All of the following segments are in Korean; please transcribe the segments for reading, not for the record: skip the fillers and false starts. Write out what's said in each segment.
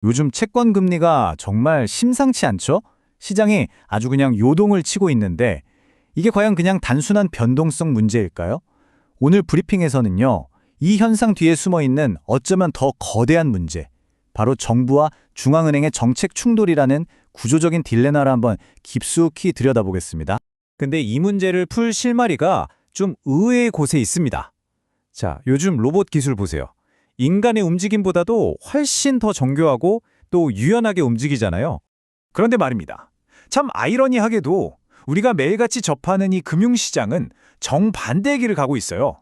요즘 채권 금리가 정말 심상치 않죠? 시장이 아주 그냥 요동을 치고 있는데 이게 과연 그냥 단순한 변동성 문제일까요? 오늘 브리핑에서는요, 이 현상 뒤에 숨어 있는 어쩌면 더 거대한 문제, 바로 정부와 중앙은행의 정책 충돌이라는 구조적인 딜레마를 한번 깊숙이 들여다보겠습니다. 근데 이 문제를 풀 실마리가 좀 의외의 곳에 있습니다. 자, 요즘 로봇 기술 보세요. 인간의 움직임보다도 훨씬 더 정교하고 또 유연하게 움직이잖아요. 그런데 말입니다. 참 아이러니하게도 우리가 매일같이 접하는 이 금융시장은 정반대의 길을 가고 있어요.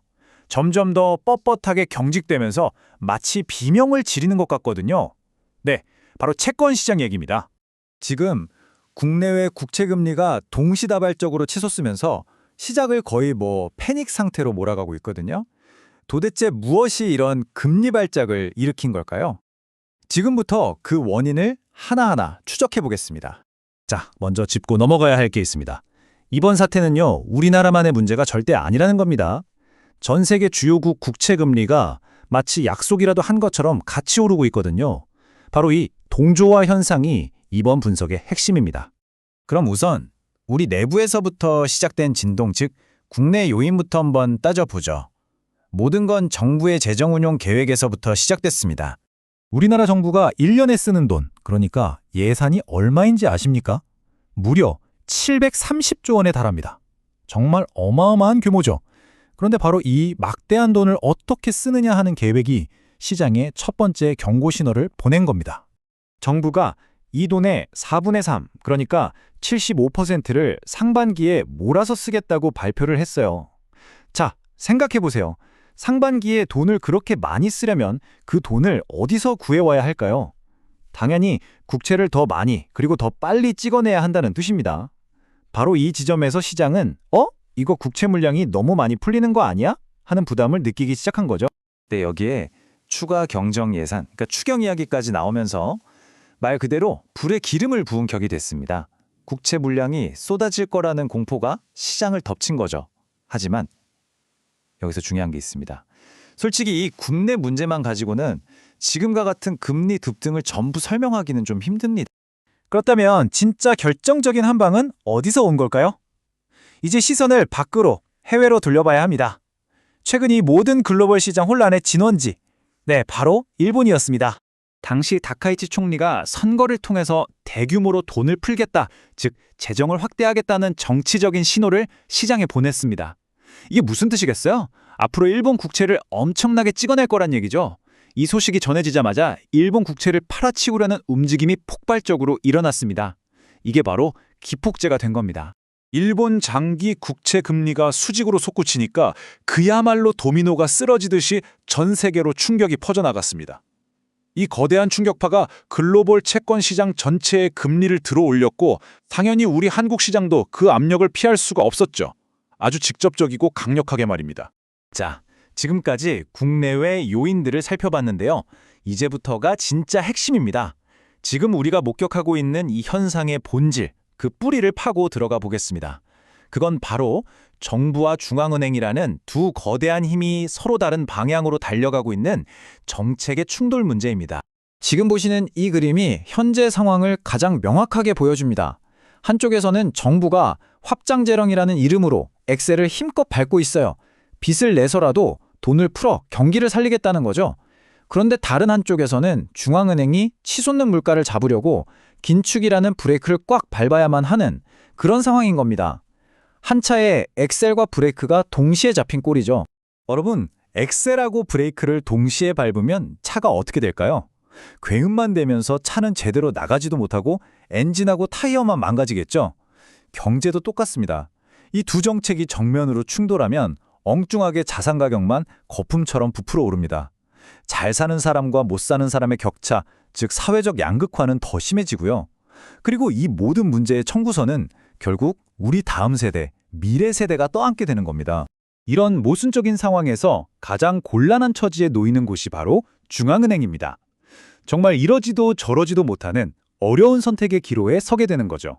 점점 더 뻣뻣하게 경직되면서 마치 비명을 지르는 것 같거든요. 네, 바로 채권 시장 얘기입니다. 지금 국내외 국채 금리가 동시다발적으로 치솟으면서 시작을 거의 패닉 상태로 몰아가고 있거든요. 도대체 무엇이 이런 금리 발작을 일으킨 걸까요? 지금부터 그 원인을 하나하나 추적해 보겠습니다. 자, 먼저 짚고 넘어가야 할 게 있습니다. 이번 사태는요, 우리나라만의 문제가 절대 아니라는 겁니다. 전 세계 주요국 국채 금리가 마치 약속이라도 한 것처럼 같이 오르고 있거든요. 바로 이 동조화 현상이 이번 분석의 핵심입니다. 그럼 우선 우리 내부에서부터 시작된 진동, 즉 국내 요인부터 한번 따져보죠. 모든 건 정부의 재정운용 계획에서부터 시작됐습니다. 우리나라 정부가 1년에 쓰는 돈, 그러니까 예산이 얼마인지 아십니까? 무려 730조 원에 달합니다. 정말 어마어마한 규모죠. 그런데 바로 이 막대한 돈을 어떻게 쓰느냐 하는 계획이 시장에 첫 번째 경고 신호를 보낸 겁니다. 정부가 이 돈의 4분의 3, 그러니까 75%를 상반기에 몰아서 쓰겠다고 발표를 했어요. 자, 생각해 보세요. 상반기에 돈을 그렇게 많이 쓰려면 그 돈을 어디서 구해와야 할까요? 당연히 국채를 더 많이 그리고 더 빨리 찍어내야 한다는 뜻입니다. 바로 이 지점에서 시장은 이거 국채 물량이 너무 많이 풀리는 거 아니야? 하는 부담을 느끼기 시작한 거죠. 네, 여기에 추가 경정 예산, 그러니까 추경 이야기까지 나오면서 말 그대로 불에 기름을 부은 격이 됐습니다. 국채 물량이 쏟아질 거라는 공포가 시장을 덮친 거죠. 하지만 여기서 중요한 게 있습니다. 솔직히 이 국내 문제만 가지고는 지금과 같은 금리 급등을 전부 설명하기는 좀 힘듭니다. 그렇다면 진짜 결정적인 한 방은 어디서 온 걸까요? 이제 시선을 밖으로, 해외로 돌려봐야 합니다. 최근 이 모든 글로벌 시장 혼란의 진원지, 바로 일본이었습니다. 당시 다카이치 총리가 선거를 통해서 대규모로 돈을 풀겠다, 즉 재정을 확대하겠다는 정치적인 신호를 시장에 보냈습니다. 이게 무슨 뜻이겠어요? 앞으로 일본 국채를 엄청나게 찍어낼 거란 얘기죠. 이 소식이 전해지자마자 일본 국채를 팔아치우려는 움직임이 폭발적으로 일어났습니다. 이게 바로 기폭제가 된 겁니다. 일본 장기 국채 금리가 수직으로 솟구치니까 그야말로 도미노가 쓰러지듯이 전 세계로 충격이 퍼져나갔습니다. 이 거대한 충격파가 글로벌 채권 시장 전체의 금리를 들어올렸고 당연히 우리 한국 시장도 그 압력을 피할 수가 없었죠. 아주 직접적이고 강력하게 말입니다. 자, 지금까지 국내외 요인들을 살펴봤는데요. 이제부터가 진짜 핵심입니다. 지금 우리가 목격하고 있는 이 현상의 본질, 그 뿌리를 파고 들어가 보겠습니다. 그건 바로 정부와 중앙은행이라는 두 거대한 힘이 서로 다른 방향으로 달려가고 있는 정책의 충돌 문제입니다. 지금 보시는 이 그림이 현재 상황을 가장 명확하게 보여줍니다. 한쪽에서는 정부가 확장재령이라는 이름으로 엑셀을 힘껏 밟고 있어요. 빚을 내서라도 돈을 풀어 경기를 살리겠다는 거죠. 그런데 다른 한쪽에서는 중앙은행이 치솟는 물가를 잡으려고 긴축이라는 브레이크를 꽉 밟아야만 하는 그런 상황인 겁니다. 한 차에 엑셀과 브레이크가 동시에 잡힌 꼴이죠. 여러분, 엑셀하고 브레이크를 동시에 밟으면 차가 어떻게 될까요? 굉음만 되면서 차는 제대로 나가지도 못하고 엔진하고 타이어만 망가지겠죠? 경제도 똑같습니다. 이 두 정책이 정면으로 충돌하면 엉뚱하게 자산 가격만 거품처럼 부풀어 오릅니다. 잘 사는 사람과 못 사는 사람의 격차, 즉 사회적 양극화는 더 심해지고요. 그리고 이 모든 문제의 청구서는 결국 우리 다음 세대, 미래 세대가 떠안게 되는 겁니다. 이런 모순적인 상황에서 가장 곤란한 처지에 놓이는 곳이 바로 중앙은행입니다. 정말 이러지도 저러지도 못하는 어려운 선택의 기로에 서게 되는 거죠.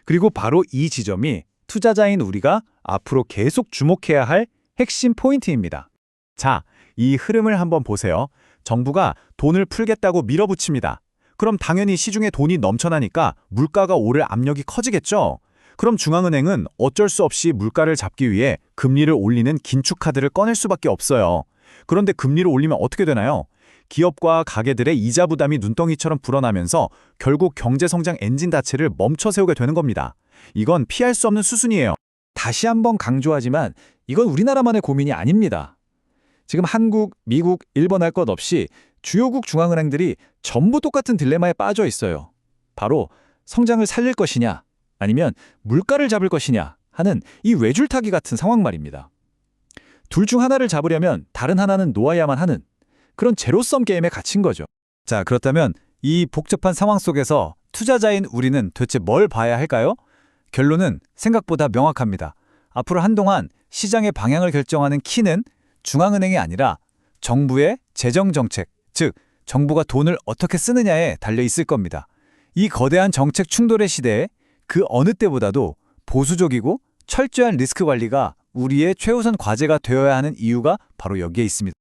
그리고 바로 이 지점이 투자자인 우리가 앞으로 계속 주목해야 할 핵심 포인트입니다. 자, 이 흐름을 한번 보세요. 정부가 돈을 풀겠다고 밀어붙입니다. 그럼 당연히 시중에 돈이 넘쳐나니까 물가가 오를 압력이 커지겠죠. 그럼 중앙은행은 어쩔 수 없이 물가를 잡기 위해 금리를 올리는 긴축 카드를 꺼낼 수밖에 없어요. 그런데 금리를 올리면 어떻게 되나요? 기업과 가게들의 이자 부담이 눈덩이처럼 불어나면서 결국 경제 성장 엔진 자체를 멈춰 세우게 되는 겁니다. 이건 피할 수 없는 수순이에요. 다시 한번 강조하지만 이건 우리나라만의 고민이 아닙니다. 지금 한국, 미국, 일본 할 것 없이 주요국 중앙은행들이 전부 똑같은 딜레마에 빠져 있어요. 바로 성장을 살릴 것이냐 아니면 물가를 잡을 것이냐 하는 이 외줄타기 같은 상황 말입니다. 둘 중 하나를 잡으려면 다른 하나는 놓아야만 하는 그런 제로섬 게임에 갇힌 거죠. 자, 그렇다면 이 복잡한 상황 속에서 투자자인 우리는 도대체 뭘 봐야 할까요? 결론은 생각보다 명확합니다. 앞으로 한동안 시장의 방향을 결정하는 키는 중앙은행이 아니라 정부의 재정정책, 즉 정부가 돈을 어떻게 쓰느냐에 달려 있을 겁니다. 이 거대한 정책 충돌의 시대에 그 어느 때보다도 보수적이고 철저한 리스크 관리가 우리의 최우선 과제가 되어야 하는 이유가 바로 여기에 있습니다.